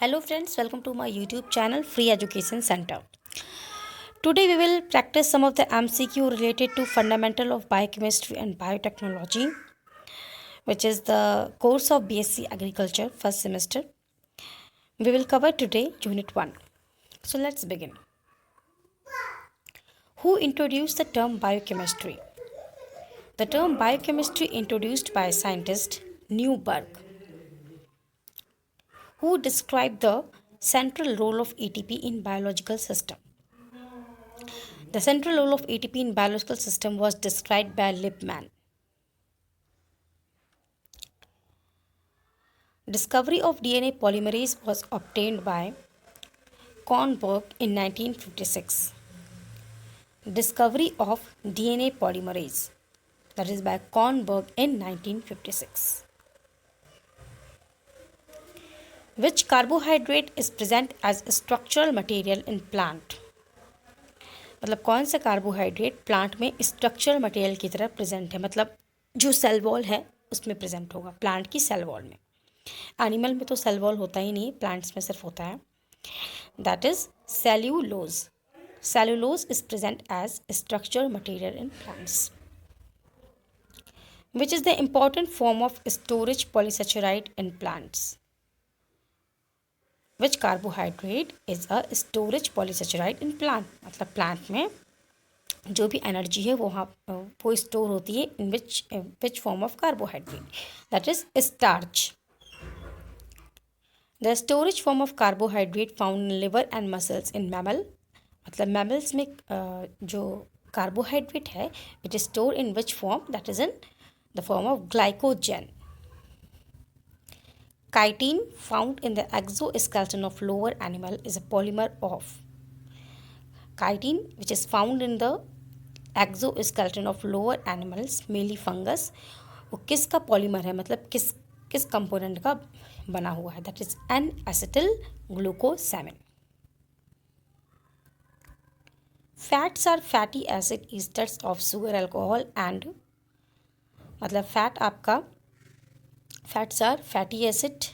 Hello friends, welcome to my YouTube channel Free Education Center. Today we will practice some of the MCQ related to fundamental of biochemistry and biotechnology, which is the course of BSc Agriculture first semester. We will cover today Unit 1. So let's begin. Who introduced the term biochemistry? The term biochemistry introduced by scientist Newberg, who described the central role of ATP in biological system. The central role of ATP in biological system was described by Lippmann. Discovery of DNA polymerase was obtained by Kornberg in 1956. Discovery of DNA polymerase, that is by Kornberg in 1956. Which carbohydrate is present as a structural material in plant? मतलब कौन सा carbohydrate plant में structural material की तरह present है, मतलब जो cell wall है उसमें प्रेजेंट होगा, प्लांट की सेल वॉल में. एनिमल में तो सेल वॉल होता ही नहीं, प्लांट्स में सिर्फ होता है. That is cellulose. Cellulose is present as structural material in plants. Which is the important form of storage polysaccharide in plants? Which carbohydrate is a storage polysaccharide in plant, मतलब plant में जो भी energy है वो store होती है in which form of carbohydrate, that is starch. The storage form of carbohydrate found in liver and muscles in mammal, मतलब mammals में जो कार्बोहाइड्रेट है it is store in which form, that is in the form of glycogen. Chitin found in the exoskeleton of lower animal is a polymer of. Chitin which is found in the exoskeleton of lower animals, mainly fungus, वो किसका polymer है, मतलब किस component का बना हुआ है, that is N acetyl glucosamine. Fats are fatty acid esters of sugar alcohol and, मतलब फैट आपका fats are fatty acid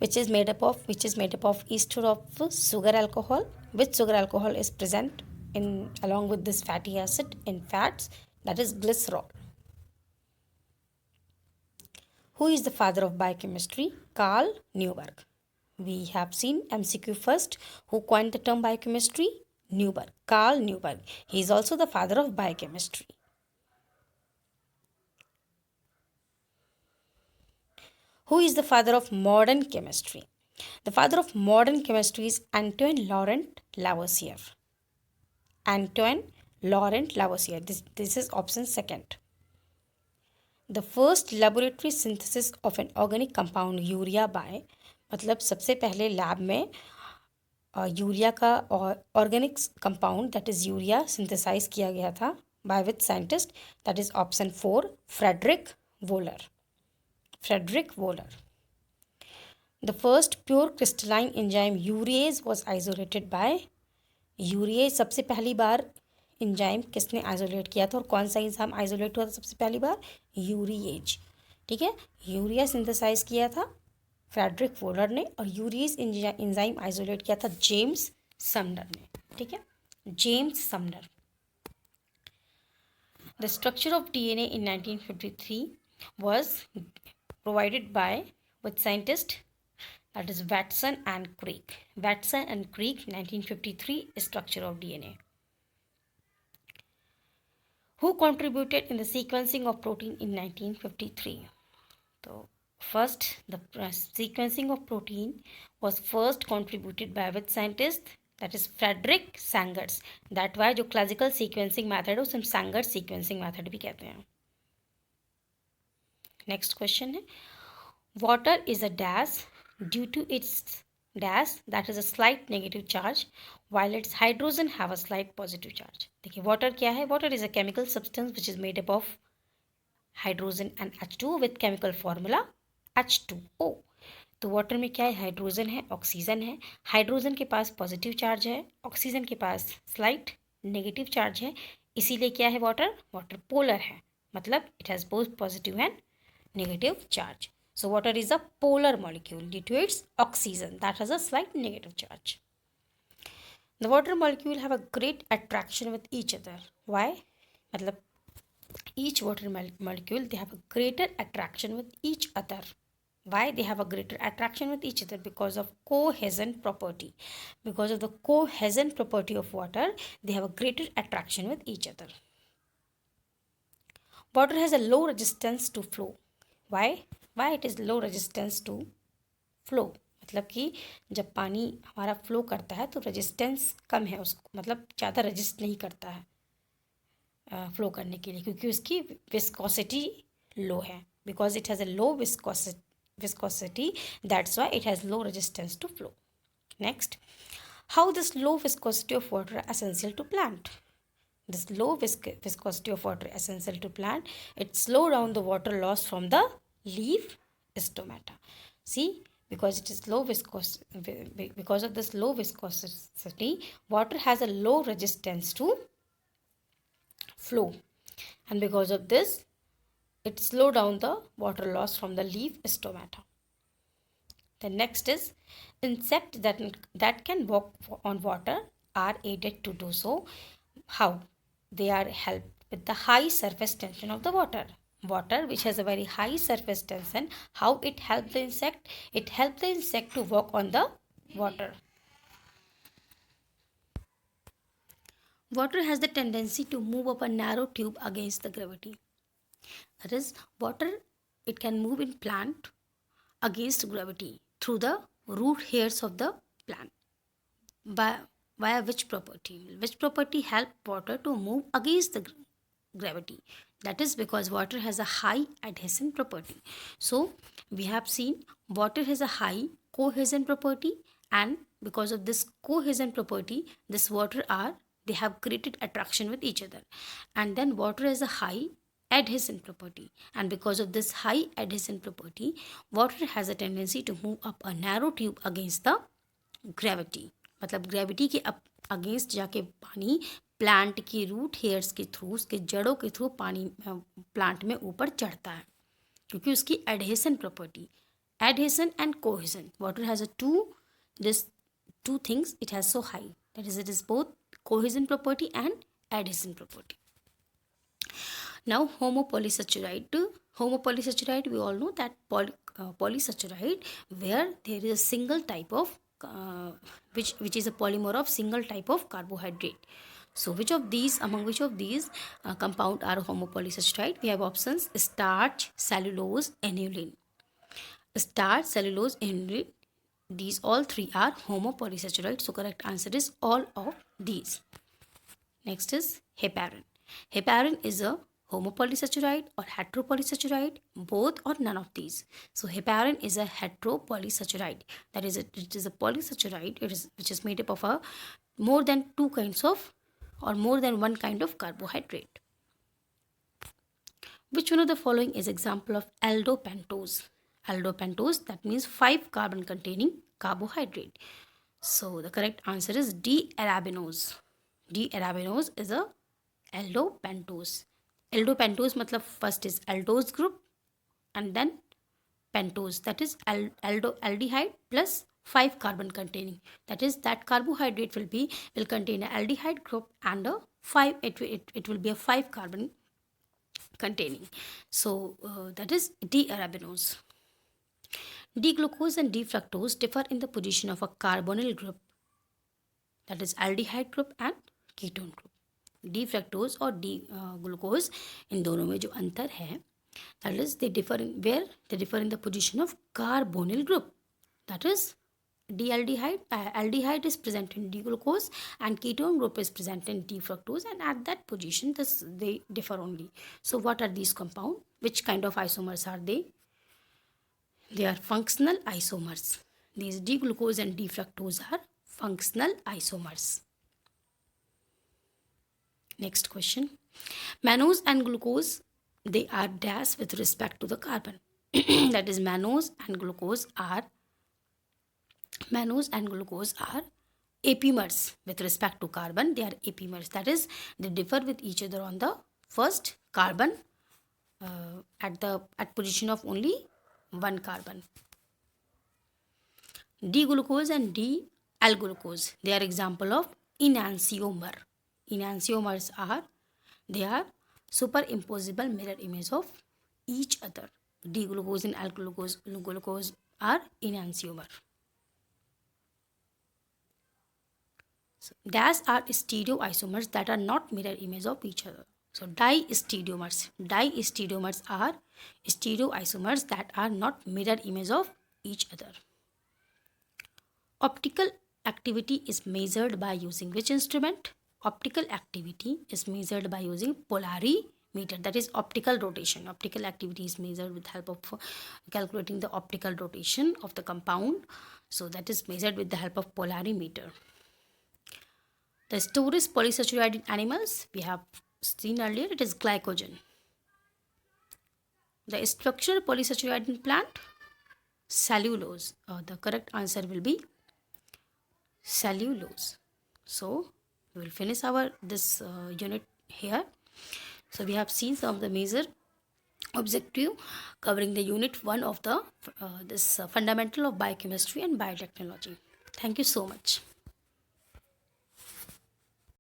which is made up of ester of sugar alcohol. Which sugar alcohol is present in along with this fatty acid in fats, that is glycerol. Who is the father of biochemistry? Carl Newberg. We have seen MCQ first. Who coined the term biochemistry? Newberg, Carl Newberg. He is also the father of biochemistry. Who is the father of modern chemistry? The father of modern chemistry is Antoine Laurent Lavoisier. Antoine Laurent Lavoisier. This is option second. The first laboratory synthesis of an organic compound urea by, मतलब सबसे पहले lab में यूरिया का organic compound that is urea synthesize किया गया था by which scientist, that is option 4 Friedrich Wohler. The first pure crystalline enzyme urease was isolated by. Urease सबसे पहली बार एंजाइम किसने आइसोलेट किया था और कौन सा एंजाइम आइसोलेट हुआ था सबसे पहली बार? यूरिएज. ठीक है, यूरिया सिंथेसाइज किया था फ्रेडरिक वोलर ने और यूरिएज एंजाइम आइसोलेट किया था जेम्स समनर ने. ठीक है, James Sumner. The structure of DNA in 1953 was provided by which scientist? That is Watson and Crick. Watson and Crick, 1953, structure of DNA. Who contributed in the sequencing of protein in 1953? So first, the sequencing of protein was first contributed by which scientist? That is Frederick Sangers. That why जो classical sequencing method है उसे हम Sangers sequencing method भी कहते हैं. Next question है, water is a dash due to its dash that is a slight negative charge while its hydrogen have a slight positive charge. देखिए water क्या है, water is a chemical substance which is made up of hydrogen and H2 with chemical formula H2O. तो water में क्या है, hydrogen है, oxygen है. Hydrogen के पास पॉजिटिव चार्ज है, ऑक्सीजन के पास स्लाइट नेगेटिव चार्ज है, इसीलिए क्या है वाटर पोलर है, मतलब it has both positive and negative charge. So water is a polar molecule due to its oxygen that has a slight negative charge. The water molecule have a great attraction with each other. Why? मतलब each water molecule they have a greater attraction with each other. Why they have a greater attraction with each other? Because of cohesion property. Because of the cohesion property of water, they have a greater attraction with each other. Water has a low resistance to flow. Why it is low resistance to flow? मतलब कि जब पानी हमारा flow करता है तो resistance कम है, उसको मतलब ज़्यादा रेजिस्ट नहीं करता है फ्लो करने के लिए, क्योंकि उसकी विस्कोसिटी लो है. Because it has a low viscosity, that's why it has low resistance to flow. Next, how this low viscosity of water is essential to plant? This low viscosity of water is essential to plant. It slow down the water loss from the leaf stomata. See, because it is low viscosity, because of this low viscosity, water has a low resistance to flow, and because of this it slow down the water loss from the leaf stomata. The next is insects that can walk on water are aided to do so. How? They are helped with the high surface tension of the water. Water which has a very high surface tension, how it helps the insect? It helps the insect to walk on the water. Water has the tendency to move up a narrow tube against the gravity. That is, water, it can move in plant against gravity through the root hairs of the plant. Via which property? Which property help water to move against the gravity? That is because water has a high adhesion property. So we have seen water has a high cohesion property, and because of this cohesion property, this water they have created attraction with each other. And then water has a high adhesion property, and because of this high adhesion property, water has a tendency to move up a narrow tube against the gravity. मतलब gravity के against जाके पानी plant की root hairs के through, उसके जड़ों के through पानी प्लांट में ऊपर चढ़ता है, क्योंकि उसकी adhesion property, adhesion and cohesion. Water has this two things it has so high, that is, it is both cohesion property and adhesion property. Now homopolysaccharide, we all know that polysaccharide where there is a single type of which is a polymer of single type of carbohydrate. So among which of these compound are homopolysaccharide? We have options: starch, cellulose, aniline. Starch, cellulose, aniline, these all three are homopolysaccharide. So correct answer is all of these. Next is heparin. Heparin is a homopolysaccharide or heteropolysaccharide, both or none of these. So heparin is a heteropolysaccharide. That is, it is a polysaccharide which is made up of more than two kinds of or more than one kind of carbohydrate. Which one of the following is example of aldopentose? Aldopentose, that means 5 carbon containing carbohydrate. So the correct answer is D-arabinose. D-arabinose is a aldopentose. Aldopentose matlab first is aldose group and then pentose, that is aldehyde plus 5 carbon containing. That is, that carbohydrate will contain an aldehyde group and it will be a 5 carbon containing. So that is D-arabinose. D-glucose and D-fructose differ in the position of a carbonyl group, that is aldehyde group and ketone group. D-fructose और D-glucose इन दोनों में जो अंतर है, that is they differ in the position of carbonyl group. That is, aldehyde is present in D-glucose and ketone group is present in D-fructose, and at that position they differ only. So what are these compounds? Which kind of isomers are they? They are functional isomers. These D-glucose and D-fructose are functional isomers. Next question. Mannose and glucose, they are dash with respect to the carbon. That is, mannose and glucose are apimers with respect to carbon. They are apimers. That is, they differ with each other on the first carbon at position of only one carbon. D-glucose and D-L-glucose, they are example of enantiomer. Enantiomers are, they are superimposable mirror image of each other. D-glucose and L-glucose are enantiomer. So, dash are stereoisomers that are not mirror image of each other. So distereomers are stereoisomers that are not mirror image of each other. Optical activity is measured by using which instrument? Optical activity is measured by using polarimeter, that is optical rotation. Optical activity is measured with help of calculating the optical rotation of the compound. So that is measured with the help of polarimeter. The storage polysaccharide in animals, we have seen earlier, it is glycogen. The structure polysaccharide in plant, cellulose. The correct answer will be cellulose. So we will finish our this unit here. So we have seen some of the major objective covering the unit 1 of the this fundamental of biochemistry and biotechnology. Thank you so much.